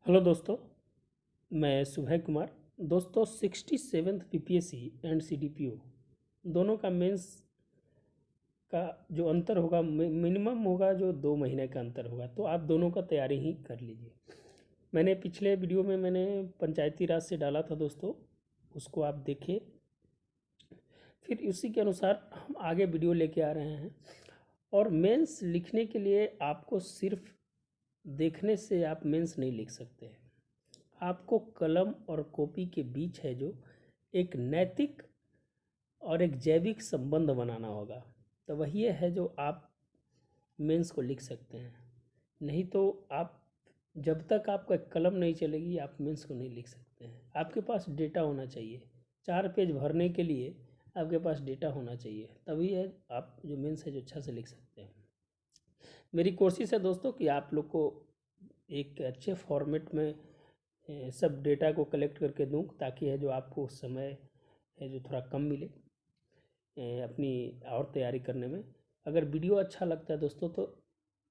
Hello दोस्तों, मैं सुबह कुमार। दोस्तों 67th पीपीएससी एंड सीडीपीओ दोनों का मेंस का जो अंतर होगा मिनिमम होगा, जो 2 महीने का अंतर होगा। तो आप दोनों का तैयारी ही कर लीजिए। मैंने पिछले वीडियो में पंचायती राज से डाला था दोस्तों, उसको आप देखिए। फिर उसी के अनुसार हम आगे वीडियो लेके आ रहे हैं। और मेंस लिखने के लिए आपको सिर्फ देखने से आप मेंस नहीं लिख सकते हैं। आपको कलम और कॉपी के बीच है जो एक नैतिक और एक जैविक संबंध बनाना होगा, तो वही है जो आप मेंस को लिख सकते हैं। नहीं तो आप, जब तक आपका कलम नहीं चलेगी, आप मेंस को नहीं लिख सकते हैं। आपके पास डेटा होना चाहिए। 4 पेज भरने के लिए आपके पास डेटा होना चाहिए, तभी है आप जो मेंस है जो अच्छा से लिख सकते हैं। मेरी कोशिश है दोस्तों कि आप लोग को एक अच्छे फॉर्मेट में सब डेटा को कलेक्ट करके दूँ, ताकि है जो आपको समय है जो थोड़ा कम मिले अपनी और तैयारी करने में। अगर वीडियो अच्छा लगता है दोस्तों तो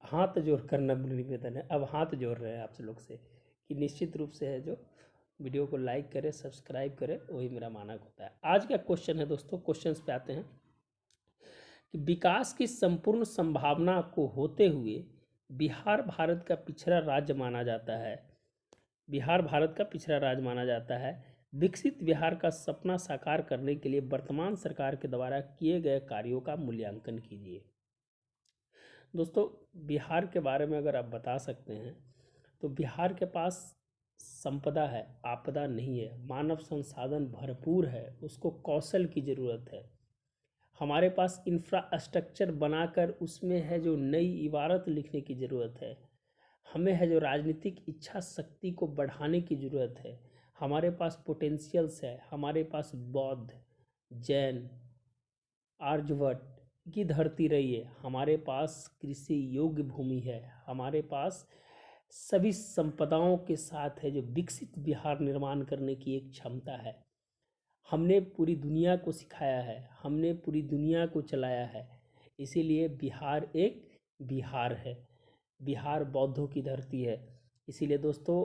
हाथ जोड़ करना निवेदन है, अब हाथ जोड़ रहे हैं आप लोग से कि निश्चित रूप से है जो वीडियो को लाइक करें, सब्सक्राइब करें, वही मेरा मानक होता है। आज का क्वेश्चन है दोस्तों, क्वेश्चंस पे आते हैं कि विकास की संपूर्ण संभावना को होते हुए बिहार भारत का पिछड़ा राज्य माना जाता है। बिहार भारत का पिछड़ा राज्य माना जाता है। विकसित बिहार का सपना साकार करने के लिए वर्तमान सरकार के द्वारा किए गए कार्यों का मूल्यांकन कीजिए। दोस्तों बिहार के बारे में अगर आप बता सकते हैं तो बिहार के पास संपदा है, आपदा नहीं है। मानव संसाधन भरपूर है, उसको कौशल की ज़रूरत है। हमारे पास इंफ्रास्ट्रक्चर बनाकर उसमें है जो नई इबारत लिखने की ज़रूरत है। हमें है जो राजनीतिक इच्छा शक्ति को बढ़ाने की ज़रूरत है। हमारे पास पोटेंशियल्स है। हमारे पास बौद्ध, जैन, आर्यभट्ट की धरती रही है। हमारे पास कृषि योग्य भूमि है। हमारे पास सभी संपदाओं के साथ है जो विकसित बिहार निर्माण करने की एक क्षमता है। हमने पूरी दुनिया को सिखाया है, हमने पूरी दुनिया को चलाया है। इसीलिए बिहार एक बिहार है। बिहार बौद्धों की धरती है। इसीलिए दोस्तों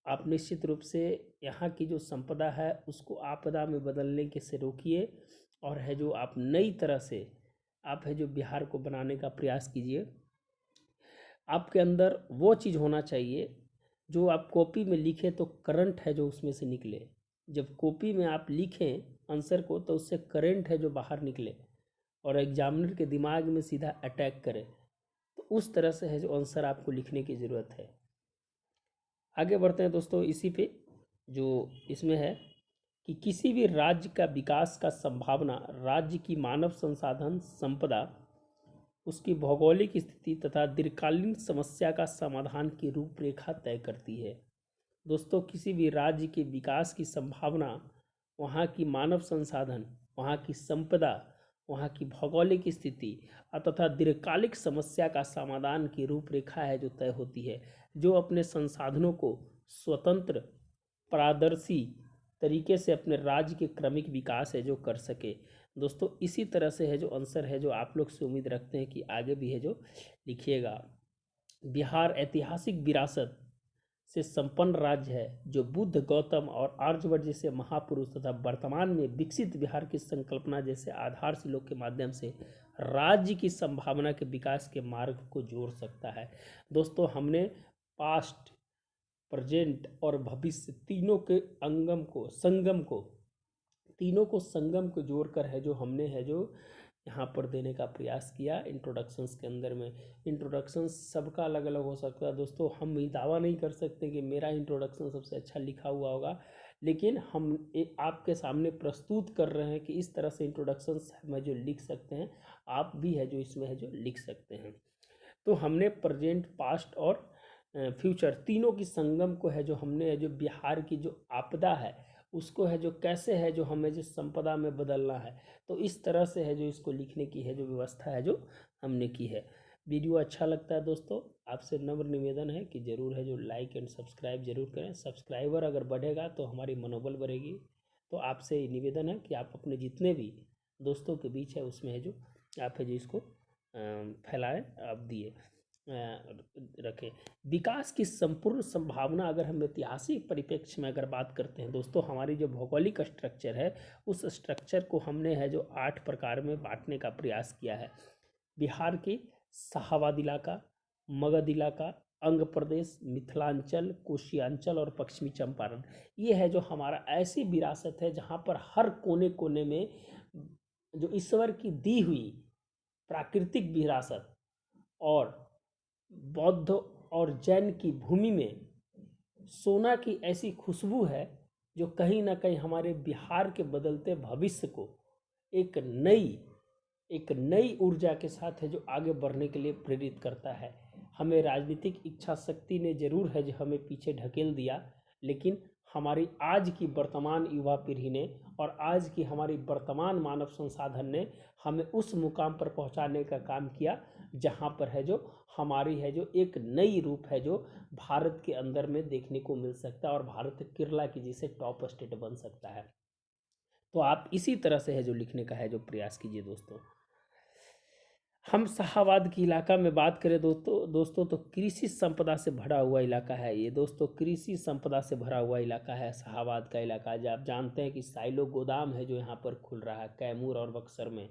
आप निश्चित रूप से यहाँ की जो संपदा है उसको आपदा में बदलने के से रोकिए, और है जो आप नई तरह से आप है जो बिहार को बनाने का प्रयास कीजिए। आपके अंदर वो चीज़ होना चाहिए जो आप कॉपी में लिखें तो करंट है जो उसमें से निकले। जब कॉपी में आप लिखें आंसर को तो उससे करंट है जो बाहर निकले और एग्जामिनर के दिमाग में सीधा अटैक करे। तो उस तरह से है जो आंसर आपको लिखने की ज़रूरत है। आगे बढ़ते हैं दोस्तों। इसी पे जो इसमें है कि किसी भी राज्य का विकास का संभावना राज्य की मानव संसाधन संपदा, उसकी भौगोलिक स्थिति तथा दीर्घकालीन समस्या का समाधान की रूपरेखा तय करती है। दोस्तों किसी भी राज्य के विकास की संभावना वहाँ की मानव संसाधन, वहाँ की संपदा, वहाँ की भौगोलिक स्थिति तथा दीर्घकालिक समस्या का समाधान की रूपरेखा है जो तय होती है। जो अपने संसाधनों को स्वतंत्र पारदर्शी तरीके से अपने राज्य के क्रमिक विकास है जो कर सके। दोस्तों इसी तरह से है जो आंसर है जो आप लोग से उम्मीद रखते हैं कि आगे भी है जो लिखिएगा। बिहार ऐतिहासिक विरासत से संपन्न राज्य है जो बुद्ध, गौतम और आर्यभट्ट जैसे महापुरुष तथा वर्तमान में विकसित बिहार की संकल्पना जैसे आधारशिलों के माध्यम से राज्य की संभावना के विकास के मार्ग को जोड़ सकता है। दोस्तों हमने पास्ट, प्रेजेंट और भविष्य तीनों के संगम को जोड़कर है जो हमने है जो यहाँ पर देने का प्रयास किया। इंट्रोडक्शंस के अंदर में इंट्रोडक्शंस सबका अलग अलग हो सकता है दोस्तों। हम ये दावा नहीं कर सकते कि मेरा इंट्रोडक्शन सबसे अच्छा लिखा हुआ होगा, लेकिन हम आपके सामने प्रस्तुत कर रहे हैं कि इस तरह से इंट्रोडक्शंस में जो लिख सकते हैं, आप भी है जो इसमें है जो लिख सकते हैं। तो हमने प्रेजेंट, पास्ट और फ्यूचर तीनों की संगम को है जो हमने है जो बिहार की जो आपदा है उसको है जो कैसे है जो हमें जो संपदा में बदलना है, तो इस तरह से है जो इसको लिखने की है जो व्यवस्था है जो हमने की है। वीडियो अच्छा लगता है दोस्तों, आपसे नम्र निवेदन है कि ज़रूर है जो लाइक एंड सब्सक्राइब जरूर करें। सब्सक्राइबर अगर बढ़ेगा तो हमारी मनोबल बढ़ेगी। तो आपसे निवेदन है कि आप अपने जितने भी दोस्तों के बीच है उसमें है जो आप है जो इसको फैलाएँ, आप दिए। रखें। विकास की संपूर्ण संभावना, अगर हम ऐतिहासिक परिप्रेक्ष्य में अगर बात करते हैं दोस्तों, हमारी जो भौगोलिक स्ट्रक्चर है उस स्ट्रक्चर को हमने है जो 8 प्रकार में बांटने का प्रयास किया है। बिहार के शाहाबाद इलाका, मगध इलाका, अंग प्रदेश, मिथिलांचल, कोशियांचल और पश्चिमी चंपारण, ये है जो हमारा ऐसी विरासत है जहाँ पर हर कोने कोने में जो ईश्वर की दी हुई प्राकृतिक विरासत और बौद्ध और जैन की भूमि में सोना की ऐसी खुशबू है जो कहीं ना कहीं हमारे बिहार के बदलते भविष्य को एक नई ऊर्जा के साथ है जो आगे बढ़ने के लिए प्रेरित करता है। हमें राजनीतिक इच्छा शक्ति ने जरूर है जो हमें पीछे ढकेल दिया, लेकिन हमारी आज की वर्तमान युवा पीढ़ी ने और आज की हमारी वर्तमान मानव संसाधन ने हमें उस मुकाम पर पहुंचाने का काम किया जहां पर है जो हमारी है जो एक नई रूप है जो भारत के अंदर में देखने को मिल सकता है और भारत केरला की जैसे टॉप स्टेट बन सकता है। तो आप इसी तरह से है जो लिखने का है जो प्रयास कीजिए दोस्तों। हम शाहाबाद की इलाका में बात करें दोस्तों तो कृषि संपदा से भरा हुआ इलाका है ये दोस्तों, कृषि संपदा से भरा हुआ इलाका है शाहाबाद का इलाका। जब आप जानते हैं कि साइलो गोदाम है जो यहाँ पर खुल रहा है कैमूर और बक्सर में,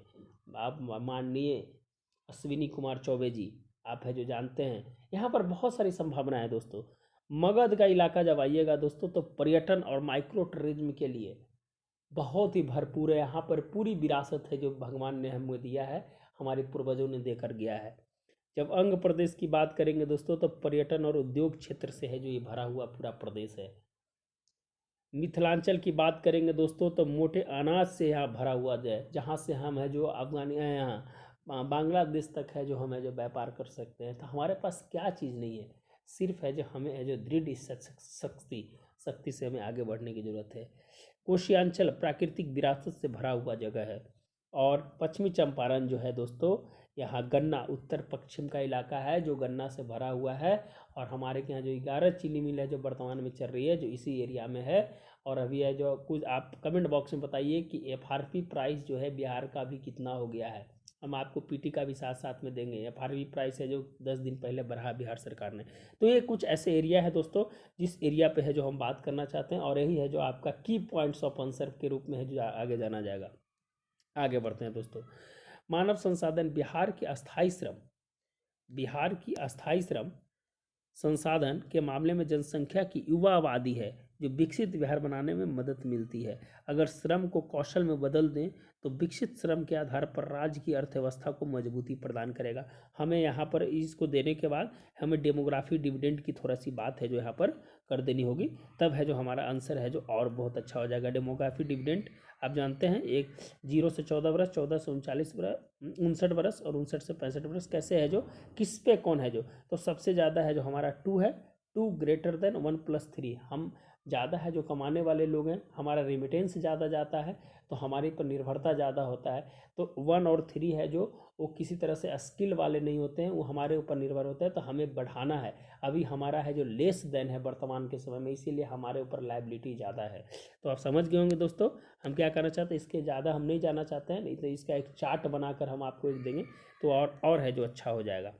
आप माननीय अश्विनी कुमार चौबे जी आप है जो जानते हैं, यहाँ पर बहुत सारी संभावना है दोस्तों। मगध का इलाका जब आइएगा दोस्तों तो पर्यटन और माइक्रो टूरिज्म के लिए बहुत ही भरपूर है। यहाँ पर पूरी विरासत है जो भगवान ने हमें दिया है, हमारे पूर्वजों ने देकर गया है। जब अंग प्रदेश की बात करेंगे दोस्तों तो पर्यटन और उद्योग क्षेत्र से है जो ये भरा हुआ पूरा प्रदेश है। मिथिलांचल की बात करेंगे दोस्तों तो मोटे अनाज से यहाँ भरा हुआ है, जहाँ से हम है जो यहाँ बांग्लादेश तक है जो हम है जो व्यापार कर सकते हैं। तो हमारे पास क्या चीज़ नहीं है, सिर्फ है जो हमें है जो दृढ़ शक्ति से हमें आगे बढ़ने की ज़रूरत है। कोशियांचल प्राकृतिक विरासत से भरा हुआ जगह है। और पश्चिमी चंपारण जो है दोस्तों, यहाँ गन्ना उत्तर पश्चिम का इलाका है जो गन्ना से भरा हुआ है। और हमारे के यहाँ जो 11 चीनी मिल है जो वर्तमान में चल रही है जो इसी एरिया में है। और अभी है जो कुछ आप कमेंट बॉक्स में बताइए कि एफआरपी प्राइस जो है बिहार का भी कितना हो गया है। हम आपको पीटी का भी साथ साथ में देंगे। एफआरपी प्राइस है जो 10 दिन पहले बढ़ा बिहार सरकार ने। तो ये कुछ ऐसे एरिया है दोस्तों जिस एरिया पे है जो हम बात करना चाहते हैं, और यही है जो आपका की पॉइंट्स ऑफ आंसर के रूप में है जो आगे जाना जाएगा। आगे बढ़ते हैं दोस्तों। मानव संसाधन, बिहार की अस्थायी श्रम संसाधन के मामले में जनसंख्या की युवा आबादी है जो विकसित बिहार बनाने में मदद मिलती है। अगर श्रम को कौशल में बदल दें तो विकसित श्रम के आधार पर राज्य की अर्थव्यवस्था को मजबूती प्रदान करेगा। हमें यहाँ पर इसको देने के बाद हमें डेमोग्राफी डिविडेंड की थोड़ा सी बात है जो यहाँ पर कर देनी होगी, तब है जो हमारा आंसर है जो और बहुत अच्छा हो जाएगा। डेमोग्राफी डिविडेंड आप जानते हैं, एक 0 से 14 वर्ष, 14 से 39 वर्ष, 59 वर्ष और 59 से 65 वर्ष कैसे है जो किस पे कौन है जो, तो सबसे ज़्यादा है जो हमारा 2 है, 2 ग्रेटर देन 1 + 3। हम ज़्यादा है जो कमाने वाले लोग हैं, हमारा रेमिटेंस ज़्यादा जाता है तो हमारे पर निर्भरता ज़्यादा होता है। तो 1 और 3 है जो वो किसी तरह से स्किल वाले नहीं होते हैं, वो हमारे ऊपर निर्भर होते हैं। तो हमें बढ़ाना है, अभी हमारा है जो लेस देन है वर्तमान के समय में, इसीलिए हमारे ऊपर लायबिलिटी ज़्यादा है। तो आप समझ गए होंगे दोस्तों हम क्या करना चाहते हैं। इसके ज़्यादा हम नहीं जाना चाहते हैं, नहीं तो इसका एक चार्ट बनाकर हम आपको एक देंगे तो और है जो अच्छा हो जाएगा।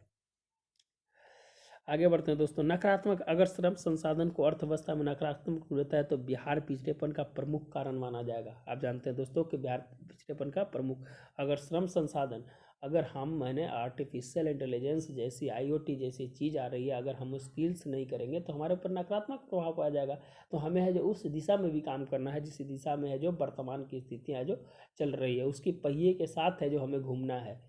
आगे बढ़ते हैं दोस्तों। नकारात्मक, अगर श्रम संसाधन को अर्थव्यवस्था में नकारात्मक रहता है तो बिहार पिछड़ेपन का प्रमुख कारण माना जाएगा। आप जानते हैं दोस्तों कि बिहार पिछड़ेपन का प्रमुख, अगर श्रम संसाधन, अगर हम आर्टिफिशियल इंटेलिजेंस जैसी IoT जैसी चीज़ आ रही है, अगर हम स्किल्स नहीं करेंगे तो हमारे ऊपर नकारात्मक प्रभाव आ जाएगा। तो हमें है जो उस दिशा में भी काम करना है जिस दिशा में है जो वर्तमान की स्थितियाँ जो चल रही है उसकी पहिए के साथ है जो हमें घूमना है।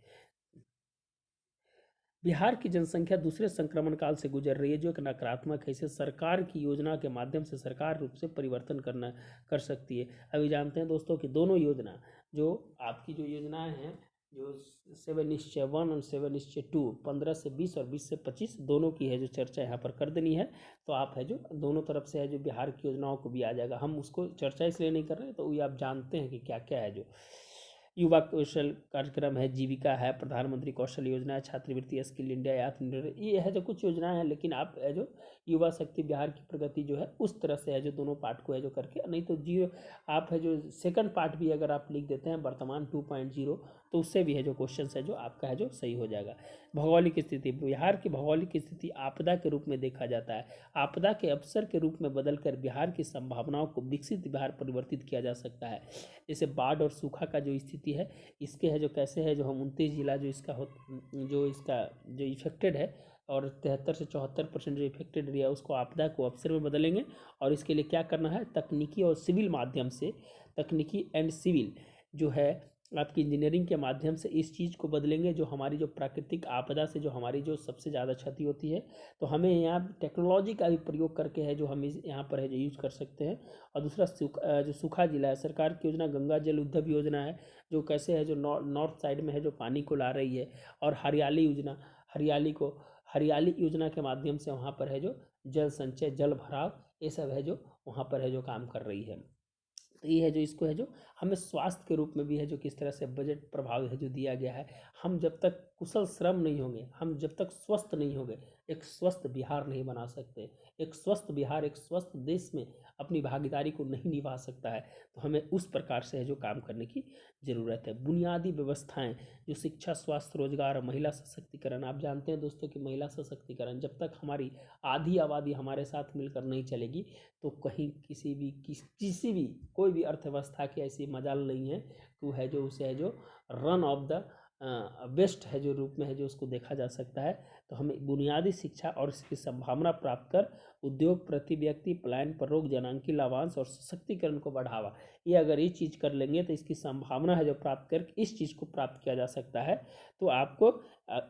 बिहार की जनसंख्या दूसरे संक्रमण काल से गुजर रही है जो एक नकारात्मक है। इसे सरकार की योजना के माध्यम से सरकार रूप से परिवर्तन कर सकती है। अभी जानते हैं दोस्तों कि दोनों योजना जो आपकी जो योजनाएं हैं जो 7/1 और 7/2, 15 से 20 और 20 से 25 दोनों की है जो चर्चा यहाँ पर कर देनी है। तो आप है जो दोनों तरफ से है जो बिहार की योजनाओं को भी आ जाएगा। हम उसको चर्चा इसलिए नहीं कर रहे तो ये आप जानते हैं कि क्या क्या है जो युवा कौशल कार्यक्रम है, जीविका है, प्रधानमंत्री कौशल योजना है, छात्रवृत्ति, स्किल इंडिया, आत्मनिर्भर, ये है जो कुछ योजनाएं हैं। लेकिन आप है जो युवा शक्ति बिहार की प्रगति जो है उस तरह से है जो दोनों पार्ट को है जो करके, नहीं तो जीरो आप है जो सेकंड पार्ट भी अगर आप लिख देते हैं वर्तमान 2.0 तो उससे भी है जो क्वेश्चन है जो आपका है जो सही हो जाएगा। भौगोलिक स्थिति, बिहार की भौगोलिक स्थिति आपदा के रूप में देखा जाता है। आपदा के अवसर के रूप में बदलकर बिहार की संभावनाओं को विकसित बिहार परिवर्तित किया जा सकता है। जैसे बाढ़ और सूखा का जो स्थिति है इसके है जो कैसे है जो हम 29 जिला जो इसका जो इफेक्टेड है और 73 से 74% जो इफेक्टेड एरिया उसको आपदा को अवसर में बदलेंगे। और इसके लिए क्या करना है, तकनीकी और सिविल माध्यम से, तकनीकी एंड सिविल जो है आपकी इंजीनियरिंग के माध्यम से इस चीज़ को बदलेंगे। जो हमारी जो प्राकृतिक आपदा से जो हमारी जो सबसे ज़्यादा क्षति होती है तो हमें यहाँ टेक्नोलॉजी का भी प्रयोग करके है जो हम इस यहाँ पर है जो यूज कर सकते हैं। और दूसरा जो सूखा जिला है, सरकार की योजना गंगा जल उद्धव योजना है जो कैसे है जो नॉर्थ साइड में है जो पानी को ला रही है। और हरियाली योजना, हरियाली योजना के माध्यम से वहाँ पर है जो जल संचय, जल भराव, ये सब है जो वहाँ पर है जो काम कर रही है। तो ये है जो इसको है जो हमें स्वास्थ्य के रूप में भी है जो किस तरह से बजट प्रभाव है जो दिया गया है। हम जब तक कुशल श्रम नहीं होंगे, हम जब तक स्वस्थ नहीं होंगे, एक स्वस्थ बिहार नहीं बना सकते। एक स्वस्थ बिहार एक स्वस्थ देश में अपनी भागीदारी को नहीं निभा सकता है। तो हमें उस प्रकार से है जो काम करने की ज़रूरत है। बुनियादी व्यवस्थाएं जो शिक्षा, स्वास्थ्य, रोजगार, महिला सशक्तिकरण, आप जानते हैं दोस्तों कि महिला सशक्तिकरण जब तक हमारी आधी आबादी हमारे साथ मिलकर नहीं चलेगी तो कहीं किसी भी कोई भी अर्थव्यवस्था की ऐसी मजाल नहीं है कि है जो उसे है जो रन ऑफ द बेस्ट है जो रूप में है जो उसको देखा जा सकता है। तो हमें बुनियादी शिक्षा और इसकी संभावना प्राप्त कर उद्योग, प्रति व्यक्ति, पलायन पर रोक, जनांकी लाभांश और सशक्तिकरण को बढ़ावा, ये अगर ये चीज़ कर लेंगे तो इसकी संभावना है जो प्राप्त कर इस चीज़ को प्राप्त किया जा सकता है। तो आपको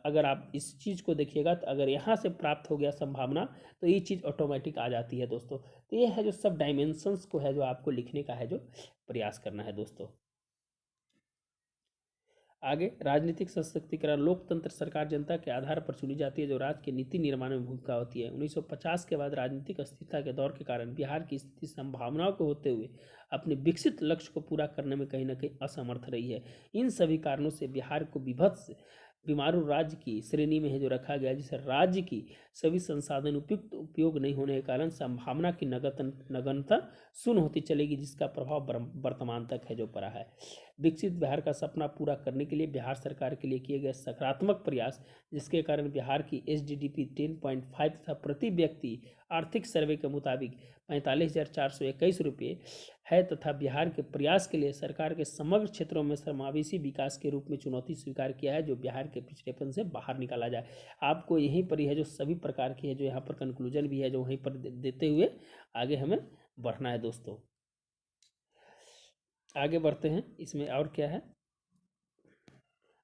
अगर आप इस चीज़ को देखिएगा तो अगर यहाँ से प्राप्त हो गया संभावना तो ये चीज़ ऑटोमेटिक आ जाती है दोस्तों। तो ये है जो सब डायमेंशंस को है जो आपको लिखने का है जो प्रयास करना है दोस्तों। आगे, राजनीतिक सशक्तिकरण, लोकतंत्र सरकार जनता के आधार पर चुनी जाती है जो राज्य के नीति निर्माण में भूमिका होती है। 1950 के बाद राजनीतिक अस्थिरता के दौर के कारण बिहार की स्थिति संभावनाओं को होते हुए अपने विकसित लक्ष्य को पूरा करने में कहीं ना कहीं असमर्थ रही है। इन सभी कारणों से बिहार को विभत्स बीमारू राज्य की श्रेणी में है जो रखा गया, जिसे राज्य की सभी संसाधन उपयुक्त उपयोग नहीं होने के कारण संभावना की नगनता शून्य होती चलेगी, जिसका प्रभाव वर्तमान तक है जो पड़ा है। विकसित बिहार का सपना पूरा करने के लिए बिहार सरकार के लिए किए गए सकारात्मक प्रयास, जिसके कारण बिहार की SGDP 10.5 तथा प्रति व्यक्ति आर्थिक सर्वे के मुताबिक 45,421 रुपये है तथा बिहार के प्रयास के लिए सरकार के समग्र क्षेत्रों में समावेशी विकास के रूप में चुनौती स्वीकार किया है जो बिहार के पिछड़ेपन से बाहर निकाला जाए। आपको यहीं पर ही है जो सभी प्रकार की है जो यहाँ पर कंक्लूजन भी है जो वहीं पर देते हुए आगे हमें बढ़ना है दोस्तों। आगे बढ़ते हैं, इसमें और क्या है,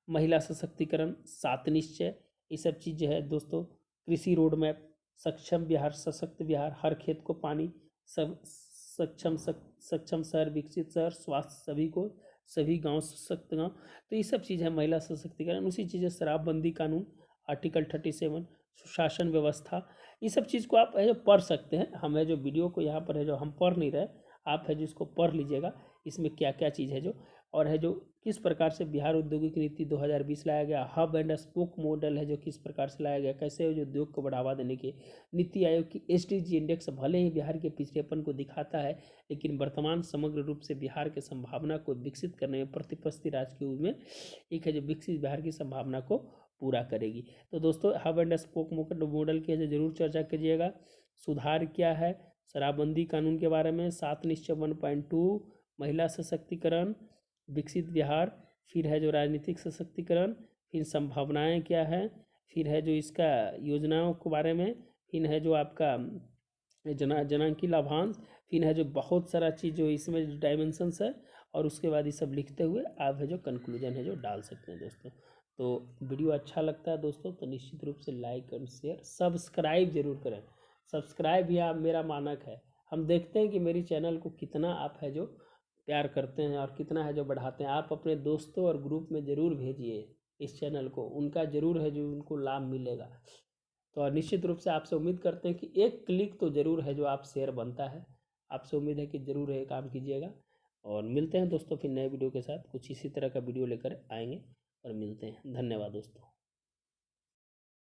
महिला सशक्तिकरण, 7 निश्चय, ये सब चीज़ें है दोस्तों। कृषि रोड मैप, सक्षम बिहार, सशक्त बिहार, हर खेत को पानी, सब सक्षम शहर, विकसित शहर, स्वास्थ्य सभी को, सभी गांव सशक्त गांव। तो ये सब चीज़ है महिला सशक्तिकरण। उसी चीज़ें शराबबंदी कानून, आर्टिकल 37, सुशासन व्यवस्था, ये सब चीज़ को आप है जो पढ़ सकते हैं। हम है जो वीडियो को यहाँ पर है जो हम पढ़ नहीं रहे, आप है जो इसको पढ़ लीजिएगा, इसमें क्या क्या चीज़ है जो और है जो किस प्रकार से बिहार औद्योगिक नीति 2020 लाया गया, हब एंड स्पोक मॉडल है जो किस प्रकार से लाया गया, कैसे जो उद्योग को बढ़ावा देने के, नीति आयोग की SDG इंडेक्स भले ही बिहार के पिछड़ेपन को दिखाता है लेकिन वर्तमान समग्र रूप से बिहार के संभावना को विकसित करने में प्रतिपस्ती राज्य के रूप में एक है जो विकसित बिहार की संभावना को पूरा करेगी। तो दोस्तों हब एंड स्पोक मॉडल की है जरूर चर्चा कीजिएगा। सुधार क्या है, शराबबंदी कानून के बारे में, 7 निश्चय 1.2, महिला सशक्तिकरण, विकसित बिहार, फिर है जो राजनीतिक सशक्तिकरण, फिर संभावनाएं क्या है, फिर है जो इसका योजनाओं के बारे में, फिर है जो आपका जनांकी लाभांश, फिर है जो बहुत सारा चीज़ जो इसमें डायमेंशंस है। और उसके बाद ये सब लिखते हुए आप है जो कंक्लूजन है जो डाल सकते हैं दोस्तों। तो वीडियो अच्छा लगता है दोस्तों तो निश्चित रूप से लाइक और शेयर, सब्सक्राइब जरूर करें। सब्सक्राइब ही आप मेरा मानक है। हम देखते हैं कि मेरी चैनल को कितना आप है जो प्यार करते हैं और कितना है जो बढ़ाते हैं। आप अपने दोस्तों और ग्रुप में ज़रूर भेजिए इस चैनल को, उनका ज़रूर है जो उनको लाभ मिलेगा। तो निश्चित रूप से आपसे उम्मीद करते हैं कि एक क्लिक तो ज़रूर है जो आप शेयर बनता है। आपसे उम्मीद है कि ज़रूर ये काम कीजिएगा। और मिलते हैं दोस्तों फिर नए वीडियो के साथ, कुछ इसी तरह का वीडियो लेकर आएंगे और मिलते हैं। धन्यवाद दोस्तों।